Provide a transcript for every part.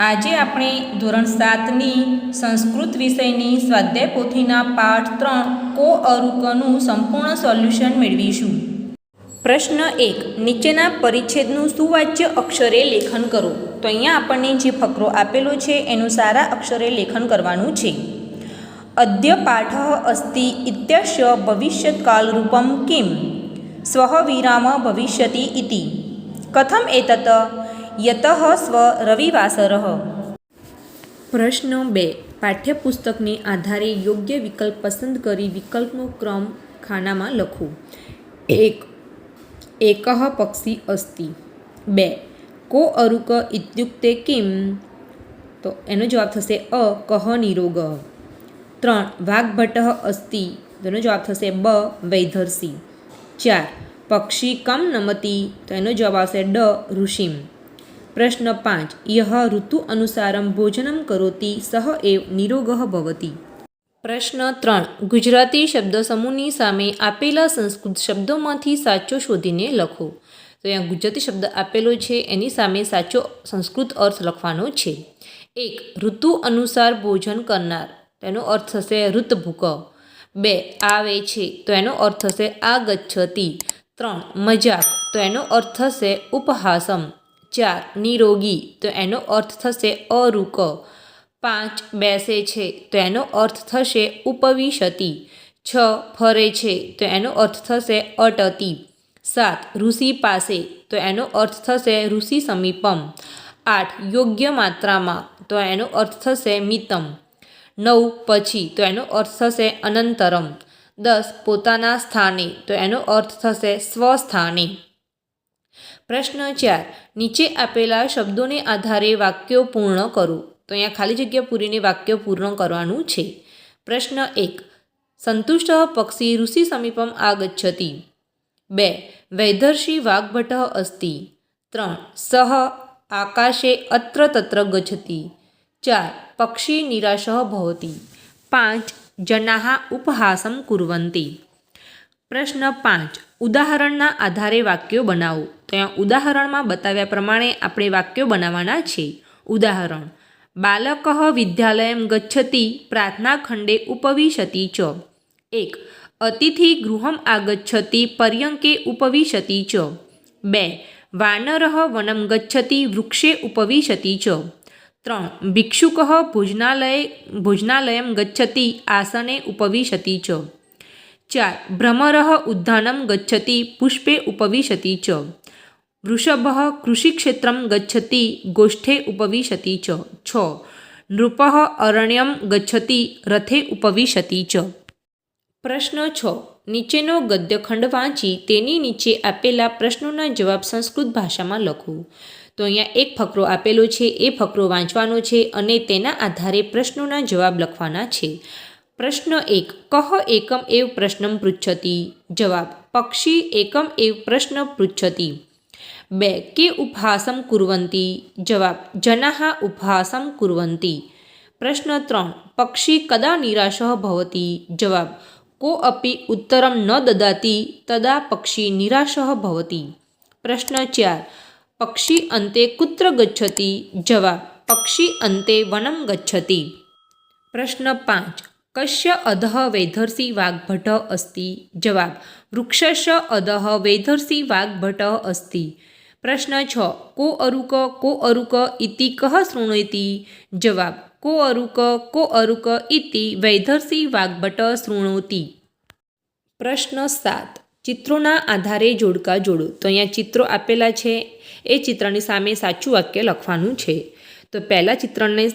આજે આપણે ધોરણ 7ની સંસ્કૃત વિષયની સ્વાધ્યાય પોથીના પાઠ 3 કો અરુકનું સંપૂર્ણ સોલ્યુશન મેળવીશું. પ્રશ્ન 1. નીચેના પરિચ્છેદનું સુવાચ્ય અક્ષરે લેખન કરો. તો અહીંયા આપણને જે ફકરો આપેલો છે એનું સારા અક્ષરે લેખન કરવાનું છે. અદ્ય પાઠ અસ્તિ ઇત્યસ્ય ભવિષ્યત્કાલરૂપમ કિમ સ્વઃ વિરામ ભવિષ્યતિ ઇતિ કથમ એતત યતઃ સ્વ રવિવાસરઃ. પ્રશ્ન 2. પાઠ્યપુસ્તકને આધારે યોગ્ય વિકલ્પ પસંદ કરી વિકલ્પનો ક્રમ ખાનામાં લખો. 1. એકઃ પક્ષી અસ્તિ. 2. કો અરુક ઇત્યુક્તે કિમ? તો એનો જવાબ થશે અ કહ નિરોગઃ. 3. વાગ્ભટઃ અસ્તિ. તો એનો જવાબ થશે બ વૈધર્ષિ. 4. પક્ષી કમ નમતિ. તો એનો જવાબ આવશે ડ ઋષિમ. પ્રશ્ન 5. યહ ઋતુ અનુસારમ ભોજનમ કરોતિ સહ એવ નિરોગઃ ભવતિ. પ્રશ્ન 3. ગુજરાતી શબ્દ સમૂહની સામે આપેલા સંસ્કૃત શબ્દોમાંથી સાચો શોધીને લખો. તો અહીંયા ગુજરાતી શબ્દ આપેલો છે એની સામે સાચો સંસ્કૃત અર્થ લખવાનો છે. 1. ઋતુ અનુસાર ભોજન કરનાર. તેનો અર્થ થશે ઋતભૂક. 2. આવે છે. તો એનો અર્થ થશે આગચ્છતિ. 3. મજાક. તો એનો અર્થ થશે ઉપહાસમ. 4. નિરોગી. તો એનો અર્થ થશે અરુક. 5. બેસે છે. તો એનો અર્થ થશે ઉપવિશતિ. 6. ફરે છે. તો એનો અર્થ થશે અટતિ. 7. ઋષિ પાસે. તો એનો અર્થ થશે ઋષિ સમીપમ. 8. યોગ્ય માત્રામાં. તો એનો અર્થ થશે મિતમ. 9. પછી. તો એનો અર્થ થશે અનંતરમ. 10. પોતાના સ્થાને. તો એનો અર્થ થશે સ્વસ્થાને. પ્રશ્ન 4. નીચે આપેલા શબ્દોને આધારે વાક્યો પૂર્ણ કરો. તો અહીંયા ખાલી જગ્યા પૂરીને વાક્ય પૂર્ણ કરવાનું છે. પ્રશ્ન 1. સંતુષ્ટ પક્ષી ઋષિ સમીપમ આગચ્છતિ. 2. વૈધર્ષિ વાગ્ભટઃ અસ્તિ. 3. સહ આકાશે અત્ર તત્ર ગચ્છતિ. 4. પક્ષી નિરાશઃ ભવતિ. 5. જનાઃ ઉપહાસં કુર્વન્તિ. પ્રશ્ન 5. ઉદાહરણના આધારે વાક્યો બનાવો. તો અહીંયા ઉદાહરણમાં બતાવ્યા પ્રમાણે આપણે વાક્યો બનાવવાના છે. ઉદાહરણ: બાલકઃ વિદ્યાલયં ગચ્છતિ પ્રાર્થના ખંડે ઉપવિશતિ ચ. 1. અતિથિ ગૃહમ આગચ્છતિ પર્યંકે ઉપવિશતિ ચ. 2. વાનરઃ વनं ગચ્છતિ વૃક્ષે ઉપવિશતિ ચ. 3. ભિક્ષુકઃ ભોજનાલયં ગચ્છતિ આસને ઉપવિશતિ ચ. 4. ભ્રમરઃ ઉદ્યાनं ગચ્છતિ પુષ્પે ઉપવિશતિ ચ. વૃષભઃ કૃષિક્ષેત્રં ગચ્છતિ ગોષ્ઠે ઉપવિશતિ ચ. 6. નૃપઃ અરણ્યં ગચ્છતિ રથે ઉપવિશતિ ચ. પ્રશ્ન 6. નીચેનો ગદ્યખંડ વાંચી તેની નીચે આપેલા પ્રશ્નોના જવાબ સંસ્કૃત ભાષામાં લખો. તો અહીંયા એક ફકરો આપેલો છે, એ ફકરો વાંચવાનો છે અને તેના આધારે પ્રશ્નોના જવાબ લખવાના છે. પ્રશ્ન 1. કહ એકમ એવ પ્રશ્નમ પૃચ્છતિ. જવાબ: પક્ષી એકમ એવ પ્રશ્ન પૃચ્છતિ. 2. કે ઉપહાસં કુર્વન્તિ. જવાબ: જનાઃ ઉપહાસં કુર્વન્તિ. પ્રશ્ન 3. પક્ષી કદા નિરાશઃ ભવતિ. જવાબ: કો અપી ઉત્તરમ ન દદાતિ તદા પક્ષી નિરાશઃ ભવતિ. પ્રશ્ન 4. પક્ષી અંતે કુત્ર ગચ્છતિ. જવાબ: પક્ષી અંતે વनं ગચ્છતિ. પ્રશ્ન 5. કસ્ય અધઃ વૈધર્ષિ વાગ્ભટઃ અસ્તિ. જવાબ: વૃક્ષસ્ય અધઃ વૈધર્ષિ વાગ્ભટઃ અસ્તિ. પ્રશ્ન 6. કો અરુક ઇતિ કઃ શૃણોતિ. જવાબ: કો અરુક ઇતિ વૈધર્ષિ વાગ્ભટઃ શૃણોતિ. પ્રશ્ન 7. ચિત્રોના આધારે જોડકા જોડો. તો અહીંયા ચિત્રો આપેલા છે, એ ચિત્રની સામે સાચું વાક્ય લખવાનું છે. તો પહેલાં ચિત્રને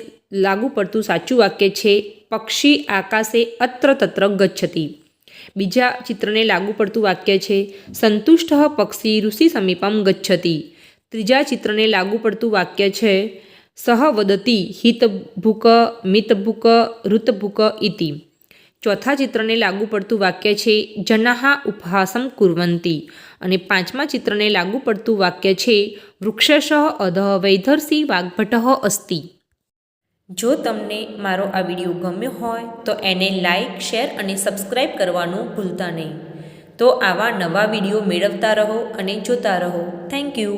લાગુ પડતું સાચું વાક્ય છે પક્ષી આકાશે અત્ર તત્ર ગચ્છતિ. બીજા ચિત્રને લાગુ પડતું વાક્ય છે સંતુષ્ટ પક્ષી ઋષિ સમીપમ ગચ્છતિ. ત્રીજા ચિત્રને લાગુ પડતું વાક્ય છે સહ વદતિ હિતભૂક મિતભૂક ઋતભૂક ઇતિ. ચોથા ચિત્રને લાગુ પડતું વાક્ય છે જનાઃ ઉપહાસં કુર્વન્તિ. અને પાંચમા ચિત્રને લાગુ પડતું વાક્ય છે વૃક્ષશ અધઃ વૈધર્ષિ વાગ્ભટઃ અસ્તિ. જો તમને મારો આ વિડીયો ગમ્યો હોય તો એને લાઇક, શેર અને સબસ્ક્રાઈબ કરવાનું ભૂલતા નહીં. તો આવા નવા વિડીયો મેળવતા રહો અને જોતા રહો. Thank you.